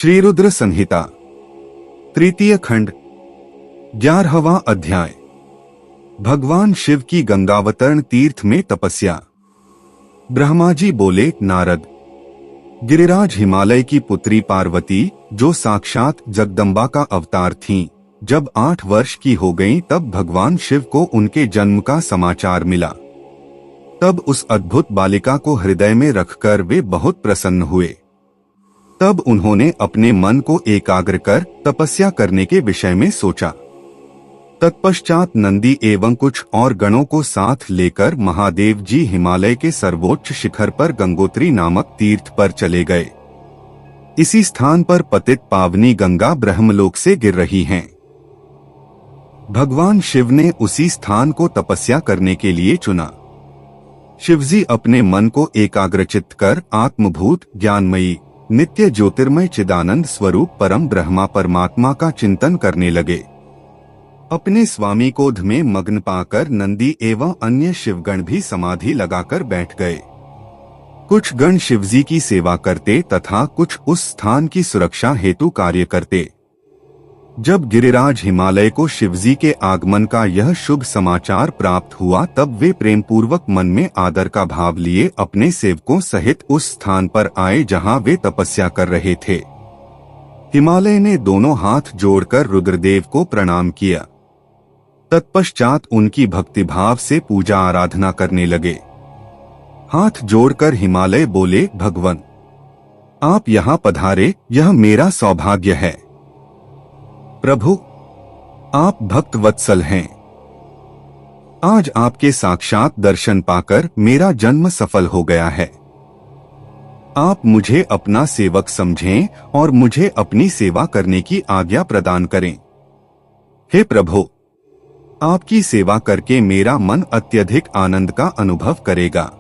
श्री रुद्र संहिता तृतीय खंड 11वां अध्याय। भगवान शिव की गंगावतरण तीर्थ में तपस्या। ब्रह्मा जी बोले, नारद, गिरिराज हिमालय की पुत्री पार्वती, जो साक्षात जगदम्बा का अवतार थीं, जब 8 वर्ष की हो गईं तब भगवान शिव को उनके जन्म का समाचार मिला। तब उस अद्भुत बालिका को हृदय में रखकर वे बहुत प्रसन्न हुए। तब उन्होंने अपने मन को एकाग्र कर तपस्या करने के विषय में सोचा। तत्पश्चात नंदी एवं कुछ और गणों को साथ लेकर महादेव जी हिमालय के सर्वोच्च शिखर पर गंगोत्री नामक तीर्थ पर चले गए। इसी स्थान पर पतित पावनी गंगा ब्रह्मलोक से गिर रही हैं। भगवान शिव ने उसी स्थान को तपस्या करने के लिए चुना। शिवजी अपने मन को एकाग्रचित्त कर आत्मभूत ज्ञानमयी नित्य ज्योतिर्मय चिदानंद स्वरूप परम ब्रह्मा परमात्मा का चिंतन करने लगे। अपने स्वामी क्रोध में मग्न पाकर नंदी एवं अन्य शिवगण भी समाधि लगाकर बैठ गए। कुछ गण शिवजी की सेवा करते तथा कुछ उस स्थान की सुरक्षा हेतु कार्य करते। जब गिरिराज हिमालय को शिवजी के आगमन का यह शुभ समाचार प्राप्त हुआ तब वे प्रेम पूर्वक मन में आदर का भाव लिए अपने सेवकों सहित उस स्थान पर आए जहां वे तपस्या कर रहे थे। हिमालय ने दोनों हाथ जोड़कर रुद्रदेव को प्रणाम किया। तत्पश्चात उनकी भक्तिभाव से पूजा आराधना करने लगे। हाथ जोड़कर हिमालय बोले, भगवन, आप यहाँ पधारे, यह मेरा सौभाग्य है। प्रभु, आप भक्त वत्सल हैं। आज आपके साक्षात दर्शन पाकर मेरा जन्म सफल हो गया है। आप मुझे अपना सेवक समझें और मुझे अपनी सेवा करने की आज्ञा प्रदान करें। हे प्रभु, आपकी सेवा करके मेरा मन अत्यधिक आनंद का अनुभव करेगा।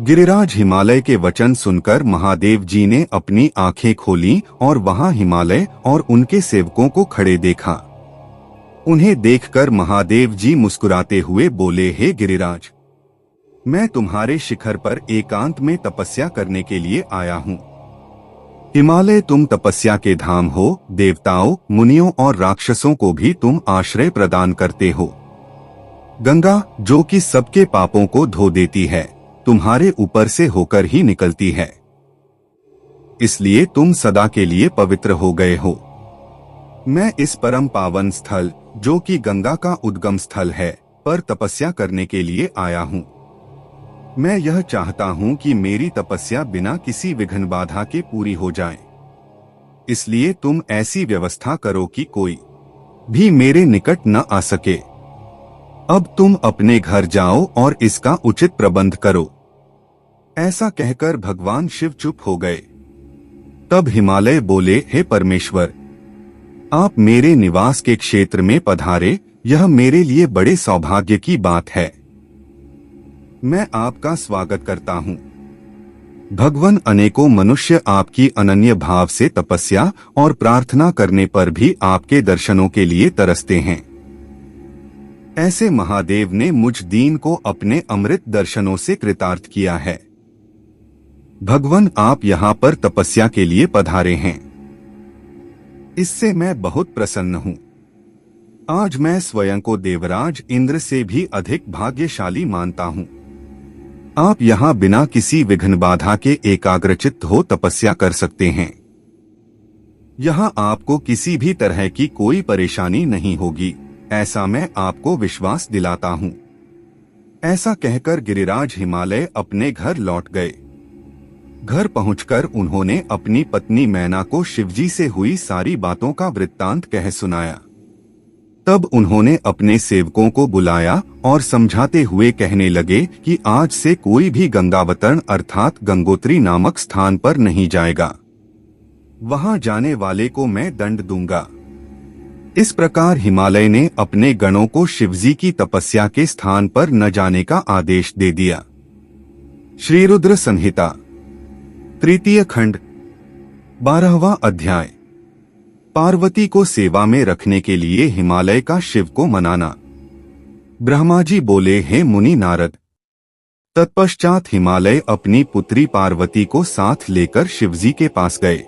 गिरिराज हिमालय के वचन सुनकर महादेव जी ने अपनी आंखें खोलीं और वहां हिमालय और उनके सेवकों को खड़े देखा। उन्हें देखकर महादेव जी मुस्कुराते हुए बोले, हे गिरिराज, मैं तुम्हारे शिखर पर एकांत में तपस्या करने के लिए आया हूँ। हिमालय तुम तपस्या के धाम हो, देवताओं, मुनियों और राक्षसों को भी तुम आश्रय प्रदान करते हो। गंगा, जो कि सबके पापों को धो देती है, तुम्हारे ऊपर से होकर ही निकलती है। इसलिए तुम सदा के लिए पवित्र हो गए हो। मैं इस परम पावन स्थल, जो कि गंगा का उद्गम स्थल है, पर तपस्या करने के लिए आया हूँ। मैं यह चाहता हूँ कि मेरी तपस्या बिना किसी विघ्न बाधा के पूरी हो जाए। इसलिए तुम ऐसी व्यवस्था करो कि कोई भी मेरे निकट न आ सके। अब तुम अपने घर जाओ और इसका उचित प्रबंध करो। ऐसा कहकर भगवान शिव चुप हो गए। तब हिमालय बोले, हे परमेश्वर, आप मेरे निवास के क्षेत्र में पधारे, यह मेरे लिए बड़े सौभाग्य की बात है। मैं आपका स्वागत करता हूँ। भगवन, अनेकों मनुष्य आपकी अनन्य भाव से तपस्या और प्रार्थना करने पर भी आपके दर्शनों के लिए तरसते हैं। ऐसे महादेव ने मुझ दीन को अपने अमृत दर्शनों से कृतार्थ किया है। भगवन, आप यहाँ पर तपस्या के लिए पधारे हैं, इससे मैं बहुत प्रसन्न हूँ। आज मैं स्वयं को देवराज इंद्र से भी अधिक भाग्यशाली मानता हूँ। आप यहाँ बिना किसी विघ्न बाधा के एकाग्रचित्त हो तपस्या कर सकते हैं। यहाँ आपको किसी भी तरह की कोई परेशानी नहीं होगी, ऐसा मैं आपको विश्वास दिलाता हूँ। ऐसा कहकर गिरिराज हिमालय अपने घर लौट गए। घर पहुंचकर उन्होंने अपनी पत्नी मैना को शिवजी से हुई सारी बातों का वृत्तांत कह सुनाया। तब उन्होंने अपने सेवकों को बुलाया और समझाते हुए कहने लगे कि आज से कोई भी गंगावतरण अर्थात गंगोत्री नामक स्थान पर नहीं जाएगा। वहां जाने वाले को मैं दंड दूंगा। इस प्रकार हिमालय ने अपने गणों को शिवजी की तपस्या के स्थान पर न जाने का आदेश दे दिया। श्री रुद्र संहिता तृतीय खंड 12वां अध्याय। पार्वती को सेवा में रखने के लिए हिमालय का शिव को मनाना। ब्रह्मा जी बोले, हे मुनि नारद, तत्पश्चात हिमालय अपनी पुत्री पार्वती को साथ लेकर शिवजी के पास गए।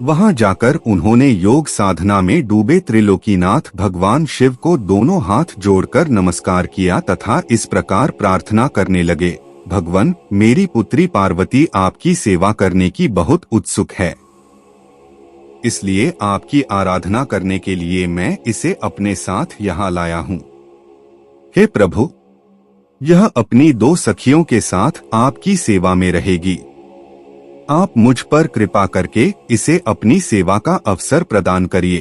वहां जाकर उन्होंने योग साधना में डूबे त्रिलोकीनाथ भगवान शिव को दोनों हाथ जोड़कर नमस्कार किया तथा इस प्रकार प्रार्थना करने लगे, भगवान, मेरी पुत्री पार्वती आपकी सेवा करने की बहुत उत्सुक है, इसलिए आपकी आराधना करने के लिए मैं इसे अपने साथ यहाँ लाया हूँ। हे प्रभु, यह अपनी 2 सखियों के साथ आपकी सेवा में रहेगी। आप मुझ पर कृपा करके इसे अपनी सेवा का अवसर प्रदान करिए।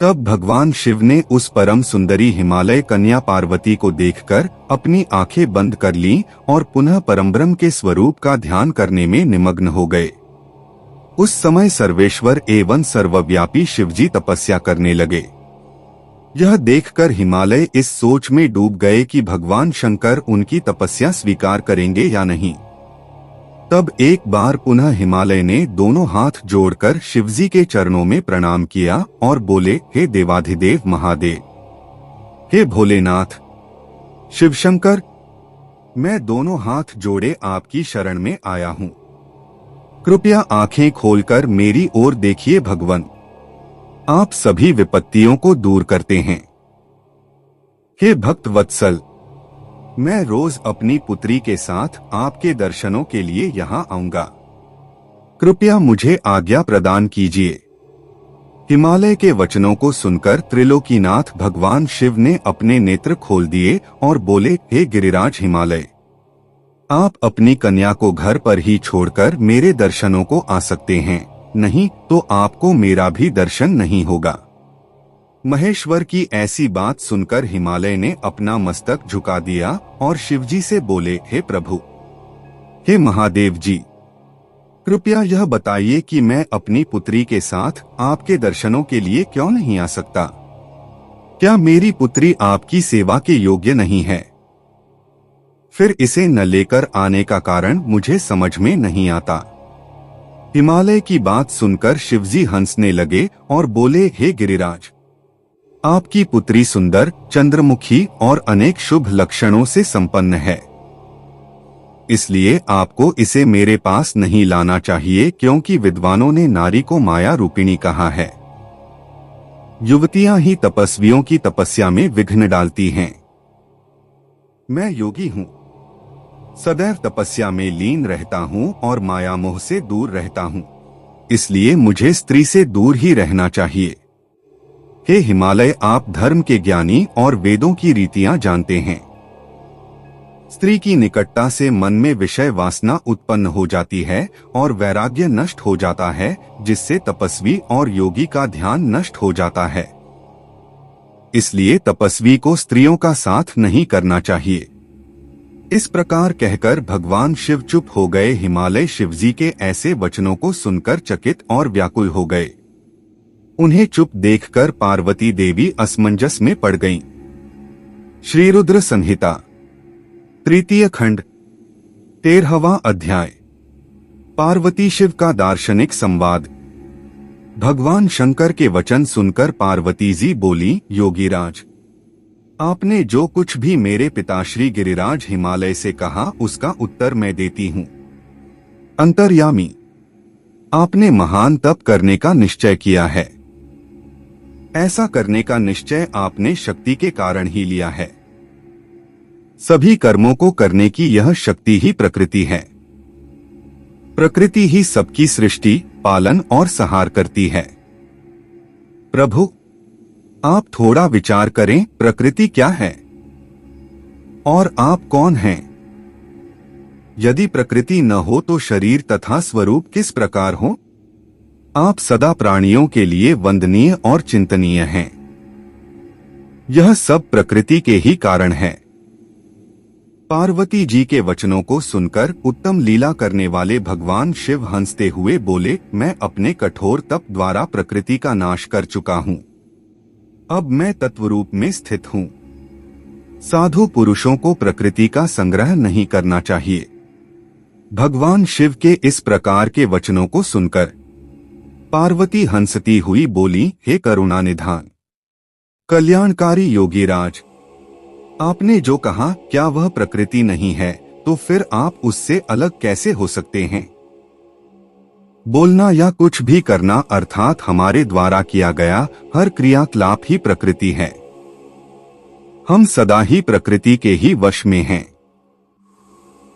तब भगवान शिव ने उस परम सुंदरी हिमालय कन्या पार्वती को देखकर अपनी आंखें बंद कर लीं और पुनः परमब्रह्म के स्वरूप का ध्यान करने में निमग्न हो गए। उस समय सर्वेश्वर एवं सर्वव्यापी शिवजी तपस्या करने लगे। यह देखकर हिमालय इस सोच में डूब गए कि भगवान शंकर उनकी तपस्या स्वीकार करेंगे या नहीं। तब एक बार पुनः हिमालय ने दोनों हाथ जोड़कर शिवजी के चरणों में प्रणाम किया और बोले, हे देवाधिदेव महादेव, हे भोलेनाथ, शिवशंकर, मैं दोनों हाथ जोड़े आपकी शरण में आया हूँ। कृपया आंखें खोलकर मेरी ओर देखिए भगवान, आप सभी विपत्तियों को दूर करते हैं। हे भक्त वत्सल, मैं रोज अपनी पुत्री के साथ आपके दर्शनों के लिए यहाँ आऊंगा, कृपया मुझे आज्ञा प्रदान कीजिए। हिमालय के वचनों को सुनकर त्रिलोकीनाथ भगवान शिव ने अपने नेत्र खोल दिए और बोले, हे गिरिराज हिमालय, आप अपनी कन्या को घर पर ही छोड़कर मेरे दर्शनों को आ सकते हैं, नहीं तो आपको मेरा भी दर्शन नहीं होगा। महेश्वर की ऐसी बात सुनकर हिमालय ने अपना मस्तक झुका दिया और शिवजी से बोले, हे प्रभु, हे महादेव जी, कृपया यह बताइए कि मैं अपनी पुत्री के साथ आपके दर्शनों के लिए क्यों नहीं आ सकता? क्या मेरी पुत्री आपकी सेवा के योग्य नहीं है? फिर इसे न लेकर आने का कारण मुझे समझ में नहीं आता। हिमालय की बात सुनकर शिवजी हंसने लगे और बोले, हे गिरिराज, आपकी पुत्री सुंदर, चंद्रमुखी और अनेक शुभ लक्षणों से संपन्न है, इसलिए आपको इसे मेरे पास नहीं लाना चाहिए, क्योंकि विद्वानों ने नारी को माया रूपिणी कहा है। युवतियां ही तपस्वियों की तपस्या में विघ्न डालती हैं। मैं योगी हूँ, सदैव तपस्या में लीन रहता हूँ और माया मोह से दूर रहता हूँ, इसलिए मुझे स्त्री से दूर ही रहना चाहिए। हे हिमालय, आप धर्म के ज्ञानी और वेदों की रीतियां जानते हैं। स्त्री की निकटता से मन में विषय वासना उत्पन्न हो जाती है और वैराग्य नष्ट हो जाता है, जिससे तपस्वी और योगी का ध्यान नष्ट हो जाता है। इसलिए तपस्वी को स्त्रियों का साथ नहीं करना चाहिए। इस प्रकार कहकर भगवान शिव चुप हो गए। हिमालय शिवजी के ऐसे वचनों को सुनकर चकित और व्याकुल हो गए। उन्हें चुप देखकर पार्वती देवी असमंजस में पड़ गईं। श्री रुद्र संहिता तृतीय खंड 13वां अध्याय। पार्वती शिव का दार्शनिक संवाद। भगवान शंकर के वचन सुनकर पार्वती जी बोली, योगीराज, आपने जो कुछ भी मेरे पिताश्री गिरिराज हिमालय से कहा उसका उत्तर मैं देती हूँ। अंतर्यामी, आपने महान तप करने का निश्चय किया है। ऐसा करने का निश्चय आपने शक्ति के कारण ही लिया है। सभी कर्मों को करने की यह शक्ति ही प्रकृति है। प्रकृति ही सबकी सृष्टि, पालन और संहार करती है। प्रभु, आप थोड़ा विचार करें, प्रकृति क्या है और आप कौन हैं? यदि प्रकृति न हो तो शरीर तथा स्वरूप किस प्रकार हो? आप सदा प्राणियों के लिए वंदनीय और चिंतनीय हैं। यह सब प्रकृति के ही कारण है। पार्वती जी के वचनों को सुनकर उत्तम लीला करने वाले भगवान शिव हंसते हुए बोले, मैं अपने कठोर तप द्वारा प्रकृति का नाश कर चुका हूँ। अब मैं तत्वरूप में स्थित हूँ। साधु पुरुषों को प्रकृति का संग्रह नहीं करना चाहिए। भगवान शिव के इस प्रकार के वचनों को सुनकर पार्वती हंसती हुई बोली, हे करुणा निधान, कल्याणकारी योगीराज, आपने जो कहा क्या वह प्रकृति नहीं है? तो फिर आप उससे अलग कैसे हो सकते हैं? बोलना या कुछ भी करना अर्थात हमारे द्वारा किया गया हर क्रियाकलाप ही प्रकृति है। हम सदा ही प्रकृति के ही वश में हैं।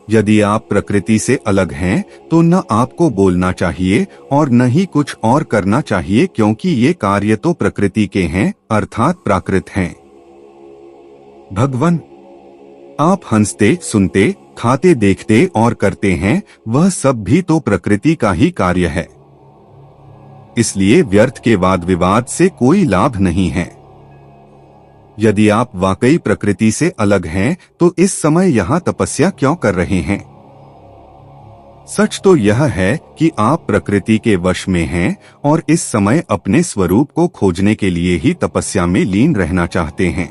यदि आप प्रकृति से अलग हैं तो न आपको बोलना चाहिए और न ही कुछ और करना चाहिए, क्योंकि ये कार्य तो प्रकृति के हैं अर्थात प्राकृत हैं। भगवान, आप हंसते, सुनते, खाते, देखते और करते हैं, वह सब भी तो प्रकृति का ही कार्य है। इसलिए व्यर्थ के वाद विवाद से कोई लाभ नहीं है। यदि आप वाकई प्रकृति से अलग हैं तो इस समय यहाँ तपस्या क्यों कर रहे हैं? सच तो यह है कि आप प्रकृति के वश में हैं और इस समय अपने स्वरूप को खोजने के लिए ही तपस्या में लीन रहना चाहते हैं।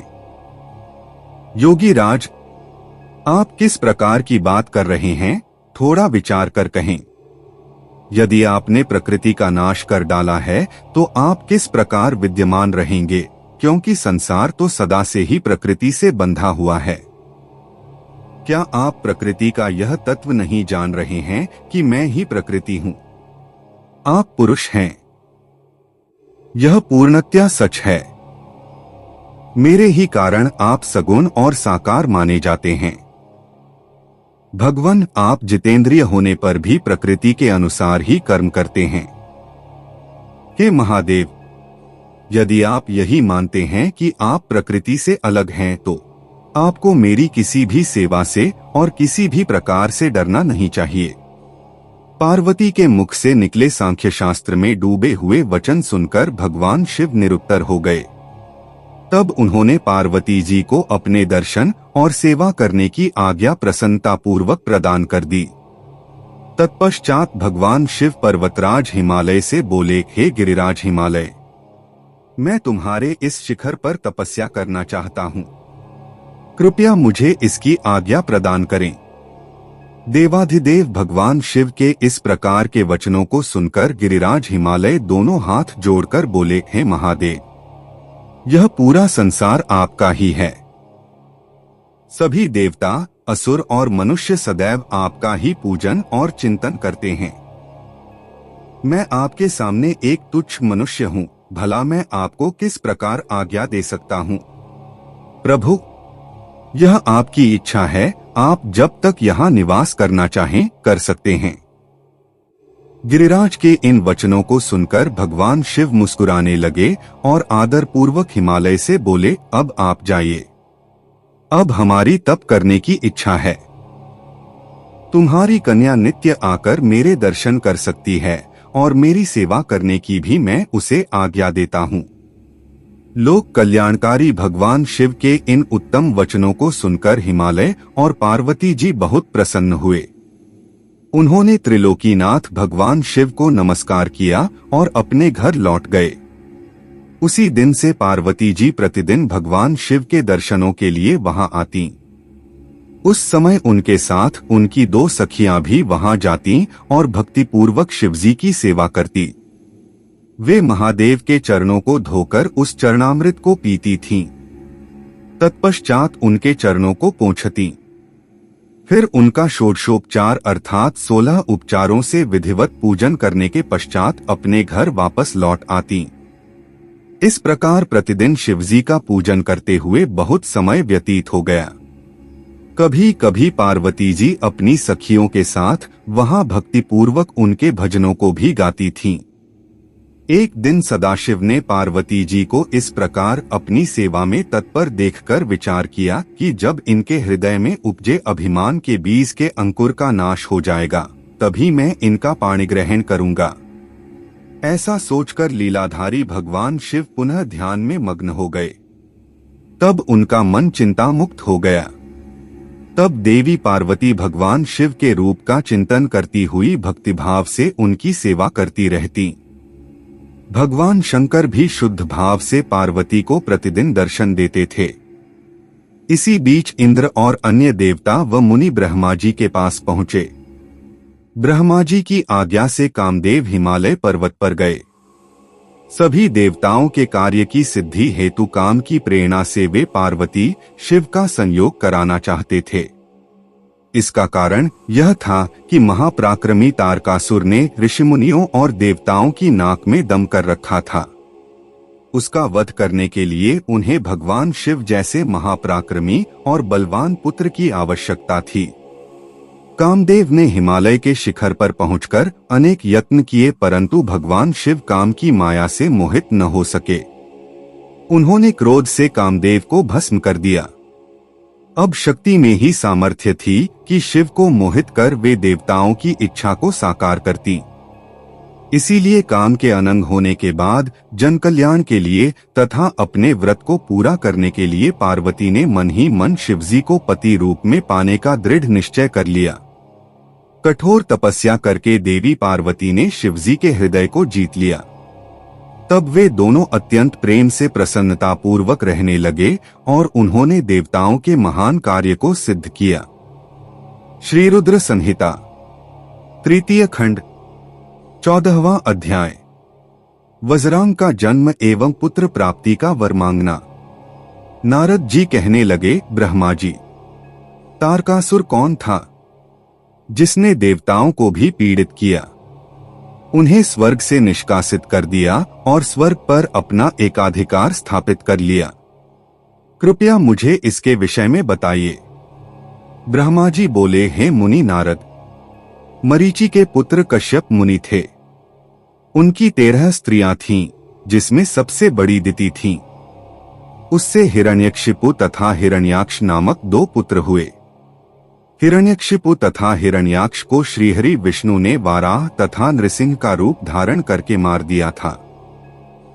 योगी राज, आप किस प्रकार की बात कर रहे हैं, थोड़ा विचार कर कहें। यदि आपने प्रकृति का नाश कर डाला है तो आप किस प्रकार विद्यमान रहेंगे, क्योंकि संसार तो सदा से ही प्रकृति से बंधा हुआ है। क्या आप प्रकृति का यह तत्व नहीं जान रहे हैं कि मैं ही प्रकृति हूं? आप पुरुष हैं, यह पूर्णतया सच है। मेरे ही कारण आप सगुण और साकार माने जाते हैं। भगवान, आप जितेंद्रिय होने पर भी प्रकृति के अनुसार ही कर्म करते हैं। हे महादेव, यदि आप यही मानते हैं कि आप प्रकृति से अलग हैं तो आपको मेरी किसी भी सेवा से और किसी भी प्रकार से डरना नहीं चाहिए। पार्वती के मुख से निकले सांख्य शास्त्र में डूबे हुए वचन सुनकर भगवान शिव निरुत्तर हो गए। तब उन्होंने पार्वती जी को अपने दर्शन और सेवा करने की आज्ञा प्रसन्नतापूर्वक प्रदान कर दी। तत्पश्चात भगवान शिव पर्वतराज हिमालय से बोले, हे गिरिराज हिमालय, मैं तुम्हारे इस शिखर पर तपस्या करना चाहता हूँ, कृपया मुझे इसकी आज्ञा प्रदान करें। देवाधिदेव भगवान शिव के इस प्रकार के वचनों को सुनकर गिरिराज हिमालय दोनों हाथ जोड़कर बोले, हे महादेव, यह पूरा संसार आपका ही है। सभी देवता, असुर और मनुष्य सदैव आपका ही पूजन और चिंतन करते हैं। मैं आपके सामने एक तुच्छ मनुष्य हूँ, भला मैं आपको किस प्रकार आज्ञा दे सकता हूँ? प्रभु, यह आपकी इच्छा है, आप जब तक यहाँ निवास करना चाहें कर सकते हैं। गिरिराज के इन वचनों को सुनकर भगवान शिव मुस्कुराने लगे और आदर पूर्वक हिमालय से बोले, अब आप जाइए, अब हमारी तप करने की इच्छा है। तुम्हारी कन्या नित्य आकर मेरे दर्शन कर सकती है और मेरी सेवा करने की भी मैं उसे आज्ञा देता हूँ। लोक कल्याणकारी भगवान शिव के इन उत्तम वचनों को सुनकर हिमालय और पार्वती जी बहुत प्रसन्न हुए। उन्होंने त्रिलोकीनाथ भगवान शिव को नमस्कार किया और अपने घर लौट गए। उसी दिन से पार्वती जी प्रतिदिन भगवान शिव के दर्शनों के लिए वहां आती। उस समय उनके साथ उनकी 2 सखियां भी वहां जाती और भक्तिपूर्वक शिवजी की सेवा करती। वे महादेव के चरणों को धोकर उस चरणामृत को पीती थीं। तत्पश्चात उनके चरणों को पोंछती। फिर उनका षोडशोपचार अर्थात 16 उपचारों से विधिवत पूजन करने के पश्चात अपने घर वापस लौट आती। इस प्रकार प्रतिदिन शिवजी का पूजन करते हुए बहुत समय व्यतीत हो गया। कभी कभी पार्वती जी अपनी सखियों के साथ वहां भक्तिपूर्वक उनके भजनों को भी गाती थीं। एक दिन सदाशिव ने पार्वती जी को इस प्रकार अपनी सेवा में तत्पर देखकर विचार किया कि जब इनके हृदय में उपजे अभिमान के बीज के अंकुर का नाश हो जाएगा, तभी मैं इनका पाणिग्रहण करूंगा। ऐसा सोचकर लीलाधारी भगवान शिव पुनः ध्यान में मग्न हो गए। तब उनका मन चिंता मुक्त हो गया। तब देवी पार्वती भगवान शिव के रूप का चिंतन करती हुई भक्तिभाव से उनकी सेवा करती रहती। भगवान शंकर भी शुद्ध भाव से पार्वती को प्रतिदिन दर्शन देते थे। इसी बीच इंद्र और अन्य देवता व मुनि ब्रह्मा जी के पास पहुंचे। ब्रह्मा जी की आज्ञा से कामदेव हिमालय पर्वत पर गए। सभी देवताओं के कार्य की सिद्धि हेतु काम की प्रेरणा से वे पार्वती शिव का संयोग कराना चाहते थे। इसका कारण यह था कि महापराक्रमी तारकासुर ने ऋषिमुनियों और देवताओं की नाक में दम कर रखा था। उसका वध करने के लिए उन्हें भगवान शिव जैसे महापराक्रमी और बलवान पुत्र की आवश्यकता थी। कामदेव ने हिमालय के शिखर पर पहुंचकर अनेक यत्न किए, परंतु भगवान शिव काम की माया से मोहित न हो सके। उन्होंने क्रोध से कामदेव को भस्म कर दिया। अब शक्ति में ही सामर्थ्य थी कि शिव को मोहित कर वे देवताओं की इच्छा को साकार करती। इसीलिए काम के अनंग होने के बाद जन कल्याण के लिए तथा अपने व्रत को पूरा करने के लिए पार्वती ने मन ही मन शिवजी को पति रूप में पाने का दृढ़ निश्चय कर लिया। कठोर तपस्या करके देवी पार्वती ने शिवजी के हृदय को जीत लिया। तब वे दोनों अत्यंत प्रेम से प्रसन्नता पूर्वक रहने लगे और उन्होंने देवताओं के महान कार्य को सिद्ध किया। श्री रुद्र संहिता तृतीय खंड 14वां अध्याय। वज्रांग का जन्म एवं पुत्र प्राप्ति का वर मांगना। नारद जी कहने लगे, ब्रह्मा जी, तारकासुर कौन था जिसने देवताओं को भी पीड़ित किया, उन्हें स्वर्ग से निष्कासित कर दिया और स्वर्ग पर अपना एकाधिकार स्थापित कर लिया? कृपया मुझे इसके विषय में बताइए। ब्रह्मा जी बोले, हे मुनि नारद, मरीचि के पुत्र कश्यप मुनि थे। उनकी 13 स्त्रियां थीं, जिसमें सबसे बड़ी दिति थी। उससे हिरण्यकशिपु तथा हिरण्याक्ष नामक 2 पुत्र हुए। हिरण्यकशिपु तथा हिरण्याक्ष को श्रीहरि विष्णु ने वाराह तथा नृसिंह का रूप धारण करके मार दिया था।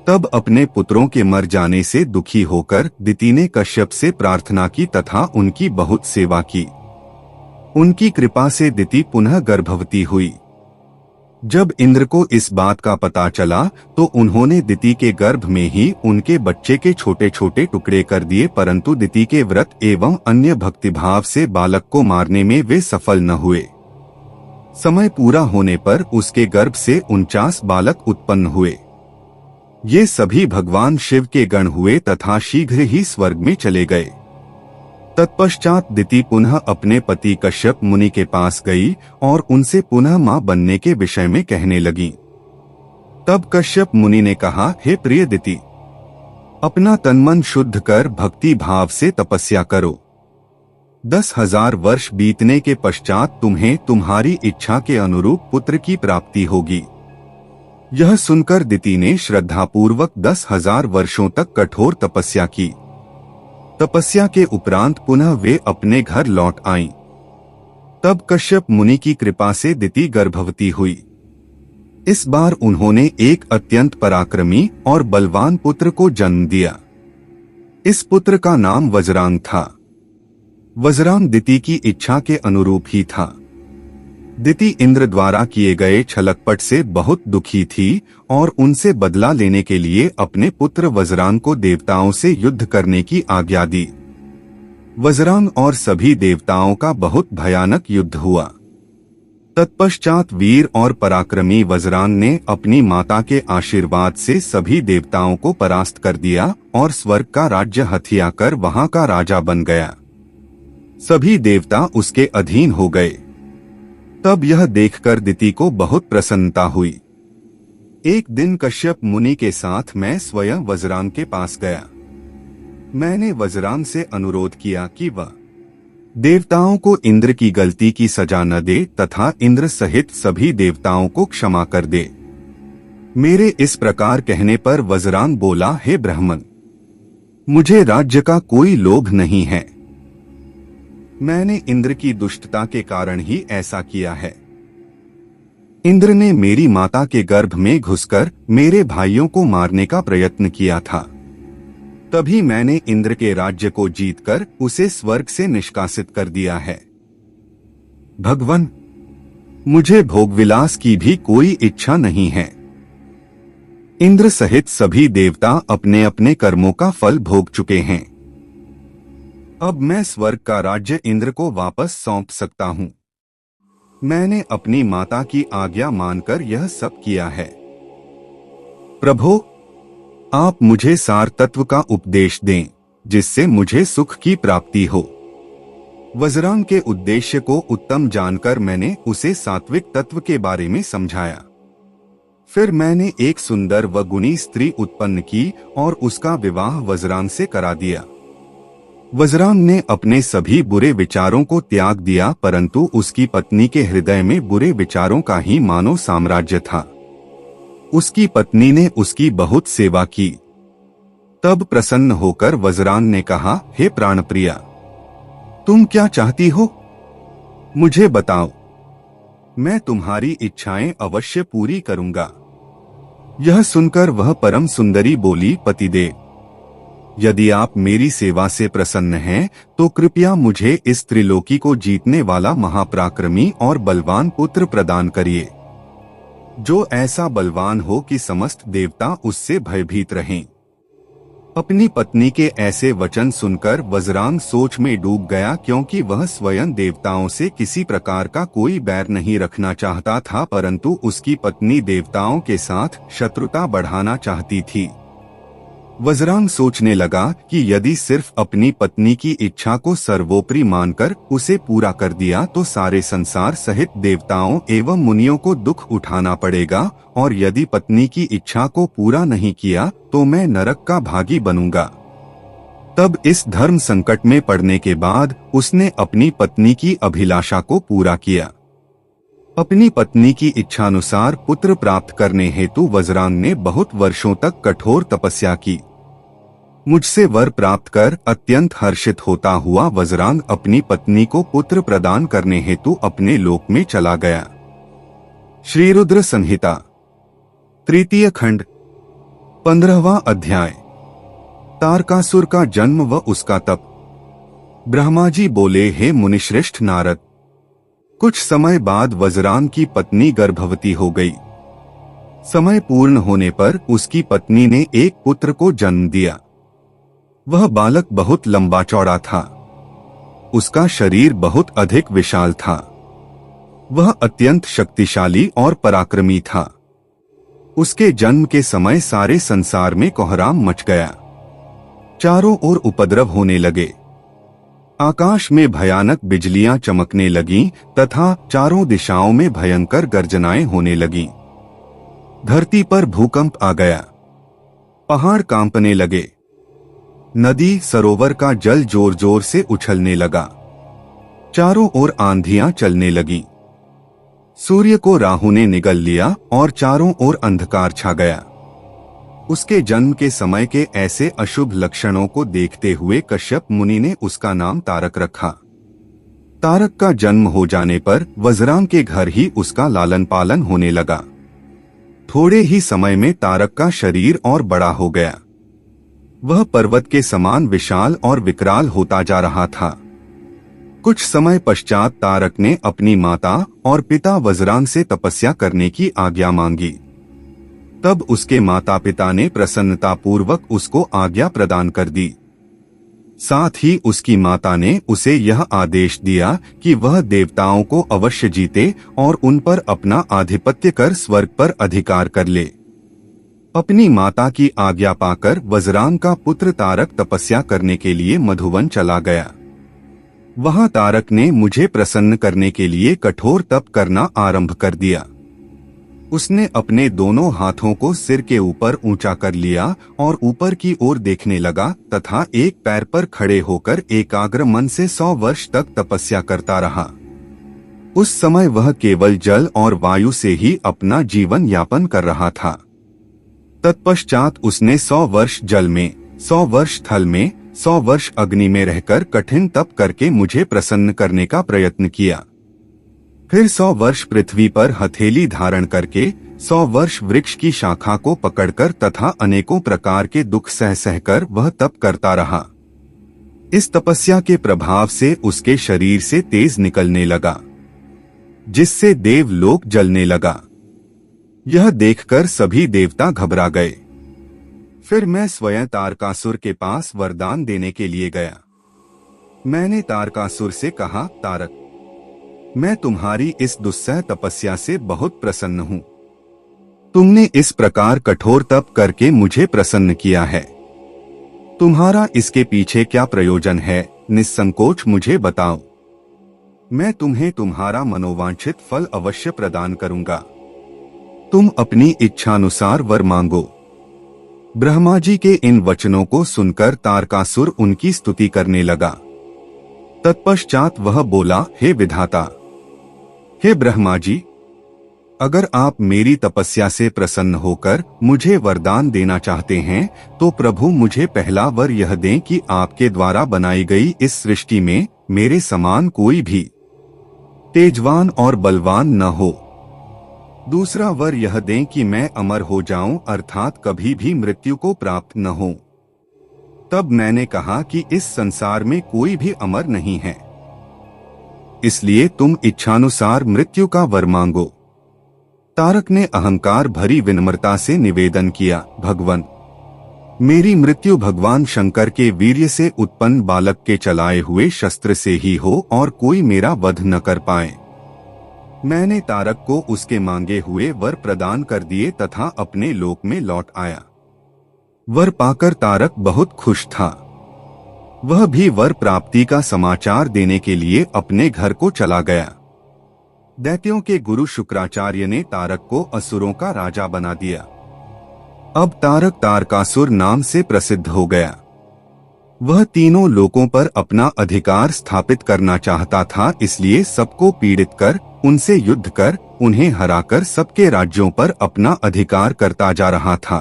तब अपने पुत्रों के मर जाने से दुखी होकर दिति ने कश्यप से प्रार्थना की तथा उनकी बहुत सेवा की। उनकी कृपा से दिति पुनः गर्भवती हुई। जब इंद्र को इस बात का पता चला तो उन्होंने दिति के गर्भ में ही उनके बच्चे के छोटे छोटे टुकड़े कर दिए, परंतु दिति के व्रत एवं अन्य भक्तिभाव से बालक को मारने में वे सफल न हुए। समय पूरा होने पर उसके गर्भ से 49 बालक उत्पन्न हुए। ये सभी भगवान शिव के गण हुए तथा शीघ्र ही स्वर्ग में चले गए। तत्पश्चात दिति पुनः अपने पति कश्यप मुनि के पास गई और उनसे पुनः मां बनने के विषय में कहने लगी। तब कश्यप मुनि ने कहा, हे प्रिय दिति, अपना तन मन शुद्ध कर भक्ति भाव से तपस्या करो। 10,000 वर्ष बीतने के पश्चात तुम्हें तुम्हारी इच्छा के अनुरूप पुत्र की प्राप्ति होगी। यह सुनकर दिति ने श्रद्धापूर्वक 10,000 वर्षों तक कठोर तपस्या की। तपस्या के उपरांत पुनः वे अपने घर लौट आईं। तब कश्यप मुनि की कृपा से दिति गर्भवती हुई। इस बार उन्होंने एक अत्यंत पराक्रमी और बलवान पुत्र को जन्म दिया। इस पुत्र का नाम वज्रांग था। वज्रांग दिति की इच्छा के अनुरूप ही था। दिति इंद्र द्वारा किए गए छलकपट से बहुत दुखी थी और उनसे बदला लेने के लिए अपने पुत्र वज्रांग को देवताओं से युद्ध करने की आज्ञा दी। वज्रांग और सभी देवताओं का बहुत भयानक युद्ध हुआ। तत्पश्चात वीर और पराक्रमी वज्रांग ने अपनी माता के आशीर्वाद से सभी देवताओं को परास्त कर दिया और स्वर्ग का राज्य हथिया कर वहां का राजा बन गया। सभी देवता उसके अधीन हो गए। तब यह देखकर दिति को बहुत प्रसन्नता हुई। एक दिन कश्यप मुनि के साथ मैं स्वयं वज्रांग के पास गया। मैंने वज्रांग से अनुरोध किया कि वह देवताओं को इंद्र की गलती की सजा न दे तथा इंद्र सहित सभी देवताओं को क्षमा कर दे। मेरे इस प्रकार कहने पर वज्रांग बोला, हे ब्राह्मण, मुझे राज्य का कोई लोभ नहीं है। मैंने इंद्र की दुष्टता के कारण ही ऐसा किया है। इंद्र ने मेरी माता के गर्भ में घुसकर मेरे भाइयों को मारने का प्रयत्न किया था। तभी मैंने इंद्र के राज्य को जीतकर उसे स्वर्ग से निष्कासित कर दिया है। भगवान, मुझे भोगविलास की भी कोई इच्छा नहीं है। इंद्र सहित सभी देवता अपने अपने कर्मों का फल भोग चुके हैं। अब मैं स्वर्ग का राज्य इंद्र को वापस सौंप सकता हूँ। मैंने अपनी माता की आज्ञा मानकर यह सब किया है। प्रभो, आप मुझे सार तत्व का उपदेश दें, जिससे मुझे सुख की प्राप्ति हो। वज्रांग के उद्देश्य को उत्तम जानकर मैंने उसे सात्विक तत्व के बारे में समझाया। फिर मैंने एक सुंदर व गुणी स्त्री उत्पन्न की और उसका विवाह वज्रांग से करा दिया। वज्रांग ने अपने सभी बुरे विचारों को त्याग दिया, परंतु उसकी पत्नी के हृदय में बुरे विचारों का ही मानो साम्राज्य था। उसकी पत्नी ने उसकी बहुत सेवा की। तब प्रसन्न होकर वज्रांग ने कहा, हे प्राणप्रिया, तुम क्या चाहती हो? मुझे बताओ, मैं तुम्हारी इच्छाएं अवश्य पूरी करूंगा। यह सुनकर वह परम सुंदरी बोली, पतिदेव, यदि आप मेरी सेवा से प्रसन्न हैं, तो कृपया मुझे इस त्रिलोकी को जीतने वाला महापराक्रमी और बलवान पुत्र प्रदान करिए, जो ऐसा बलवान हो कि समस्त देवता उससे भयभीत रहें। अपनी पत्नी के ऐसे वचन सुनकर वज्रांग सोच में डूब गया, क्योंकि वह स्वयं देवताओं से किसी प्रकार का कोई बैर नहीं रखना चाहता था, परंतु उसकी पत्नी देवताओं के साथ शत्रुता बढ़ाना चाहती थी। वज्रांग सोचने लगा कि यदि सिर्फ अपनी पत्नी की इच्छा को सर्वोपरि मानकर उसे पूरा कर दिया तो सारे संसार सहित देवताओं एवं मुनियों को दुख उठाना पड़ेगा, और यदि पत्नी की इच्छा को पूरा नहीं किया तो मैं नरक का भागी बनूंगा। तब इस धर्म संकट में पड़ने के बाद उसने अपनी पत्नी की अभिलाषा को पूरा किया। अपनी पत्नी की इच्छानुसार पुत्र प्राप्त करने हेतु वज्रांग ने बहुत वर्षों तक कठोर तपस्या की। मुझसे वर प्राप्त कर अत्यंत हर्षित होता हुआ वज्रांग अपनी पत्नी को पुत्र प्रदान करने हेतु अपने लोक में चला गया। श्री रुद्र संहिता तृतीय खंड 15वां अध्याय। तारकासुर का जन्म व उसका तप। ब्रह्मा जी बोले, हे मुनिश्रेष्ठ नारद, कुछ समय बाद वज्रांग की पत्नी गर्भवती हो गई। समय पूर्ण होने पर उसकी पत्नी ने एक पुत्र को जन्म दिया। वह बालक बहुत लंबा चौड़ा था। उसका शरीर बहुत अधिक विशाल था। वह अत्यंत शक्तिशाली और पराक्रमी था। उसके जन्म के समय सारे संसार में कोहराम मच गया। चारों ओर उपद्रव होने लगे। आकाश में भयानक बिजलियां चमकने लगीं तथा चारों दिशाओं में भयंकर गर्जनाएं होने लगीं। धरती पर भूकंप आ गया। पहाड़ कांपने लगे। नदी सरोवर का जल जोर जोर से उछलने लगा। चारों ओर आंधियां चलने लगीं। सूर्य को राहु ने निगल लिया और चारों ओर अंधकार छा गया। उसके जन्म के समय के ऐसे अशुभ लक्षणों को देखते हुए कश्यप मुनि ने उसका नाम तारक रखा। तारक का जन्म हो जाने पर वज्रांग के घर ही उसका लालन पालन होने लगा। थोड़े ही समय में तारक का शरीर और बड़ा हो गया। वह पर्वत के समान विशाल और विकराल होता जा रहा था। कुछ समय पश्चात तारक ने अपनी माता और पिता वज्रांग से तपस्या करने की आज्ञा मांगी। तब उसके माता पिता ने प्रसन्नतापूर्वक उसको आज्ञा प्रदान कर दी। साथ ही उसकी माता ने उसे यह आदेश दिया कि वह देवताओं को अवश्य जीते और उन पर अपना आधिपत्य कर स्वर्ग पर अधिकार कर ले। अपनी माता की आज्ञा पाकर वज्रांग का पुत्र तारक तपस्या करने के लिए मधुवन चला गया। वहां तारक ने मुझे प्रसन्न करने के लिए कठोर तप करना आरंभ कर दिया। उसने अपने दोनों हाथों को सिर के ऊपर ऊंचा कर लिया और ऊपर की ओर देखने लगा तथा एक पैर पर खड़े होकर एकाग्र मन से 100 वर्ष तक तपस्या करता रहा। उस समय वह केवल जल और वायु से ही अपना जीवन यापन कर रहा था। तत्पश्चात उसने 100 वर्ष जल में, 100 वर्ष थल में, 100 वर्ष अग्नि में रहकर कठिन तप करके मुझे प्रसन्न करने का प्रयत्न किया। फिर 100 वर्ष पृथ्वी पर हथेली धारण करके, 100 वर्ष वृक्ष की शाखा को पकड़कर तथा अनेकों प्रकार के दुख सह सहकर वह तप करता रहा। इस तपस्या के प्रभाव से उसके शरीर से तेज निकलने लगा, जिससे देवलोक जलने लगा। यह देखकर सभी देवता घबरा गए। फिर मैं स्वयं तारकासुर के पास वरदान देने के लिए गया। मैंने तारकासुर से कहा, तारक, मैं तुम्हारी इस दुस्सह तपस्या से बहुत प्रसन्न हूँ। तुमने इस प्रकार कठोर तप करके मुझे प्रसन्न किया है। तुम्हारा इसके पीछे क्या प्रयोजन है, निस्संकोच मुझे बताओ। मैं तुम्हें तुम्हारा मनोवांछित फल अवश्य प्रदान करूंगा। तुम अपनी इच्छानुसार वर मांगो। ब्रह्मा जी के इन वचनों को सुनकर तारकासुर उनकी स्तुति करने लगा। तत्पश्चात वह बोला, हे विधाता, हे ब्रह्मा जी, अगर आप मेरी तपस्या से प्रसन्न होकर मुझे वरदान देना चाहते हैं तो प्रभु मुझे पहला वर यह दें कि आपके द्वारा बनाई गई इस सृष्टि में मेरे समान कोई भी तेजवान और बलवान न हो। दूसरा वर यह दें कि मैं अमर हो जाऊं, अर्थात कभी भी मृत्यु को प्राप्त न हो। तब मैंने कहा कि इस संसार में कोई भी अमर नहीं है, इसलिए तुम इच्छानुसार मृत्यु का वर मांगो। तारक ने अहंकार भरी विनम्रता से निवेदन किया, भगवान, मेरी मृत्यु भगवान शंकर के वीर्य से उत्पन्न बालक के चलाए हुए शस्त्र से ही हो और कोई मेरा वध न कर पाए। मैंने तारक को उसके मांगे हुए वर प्रदान कर दिए तथा अपने लोक में लौट आया। वर पाकर तारक बहुत खुश था। वह भी वर प्राप्ति का समाचार देने के लिए अपने घर को चला गया। दैत्यों के गुरु शुक्राचार्य ने तारक को असुरों का राजा बना दिया। अब तारक तारकासुर नाम से प्रसिद्ध हो गया। वह तीनों लोकों पर अपना अधिकार स्थापित करना चाहता था, इसलिए सबको पीड़ित कर, उनसे युद्ध कर, उन्हें हराकर सबके राज्यों पर अपना अधिकार करता जा रहा था।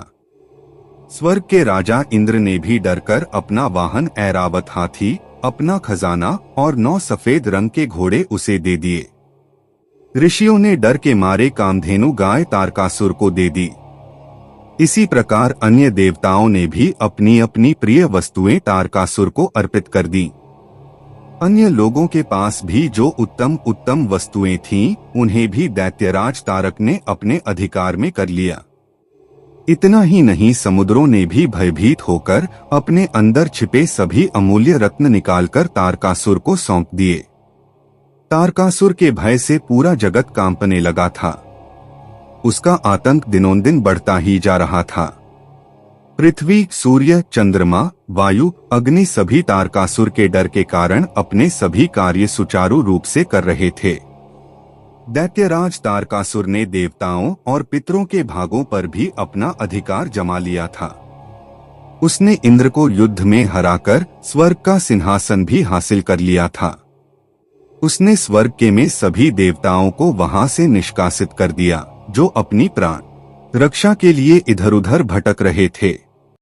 स्वर्ग के राजा इंद्र ने भी डरकर अपना वाहन ऐरावत हाथी, अपना खजाना और 9 सफेद रंग के घोड़े उसे दे दिए। ऋषियों ने डर के मारे कामधेनु गाय तारकासुर को दे दी। इसी प्रकार अन्य देवताओं ने भी अपनी अपनी प्रिय वस्तुएं तारकासुर को अर्पित कर दी। अन्य लोगों के पास भी जो उत्तम उत्तम वस्तुएं थीं, उन्हें भी दैत्यराज तारक ने अपने अधिकार में कर लिया। इतना ही नहीं, समुद्रों ने भी भयभीत होकर अपने अंदर छिपे सभी अमूल्य रत्न निकालकर तारकासुर को सौंप दिए। तारकासुर के भय से पूरा जगत कांपने लगा था। उसका आतंक दिनोंदिन बढ़ता ही जा रहा था। पृथ्वी, सूर्य, चंद्रमा, वायु, अग्नि सभी तारकासुर के डर के कारण अपने सभी कार्य सुचारू रूप से कर रहे थे। दैत्यराज तारकासुर ने देवताओं और पितरों के भागों पर भी अपना अधिकार जमा लिया था। उसने इंद्र को युद्ध में हराकर स्वर्ग का सिंहासन भी हासिल कर लिया था। उसने स्वर्ग के में सभी देवताओं को वहां से निष्कासित कर दिया, जो अपनी प्राण रक्षा के लिए इधर उधर भटक रहे थे।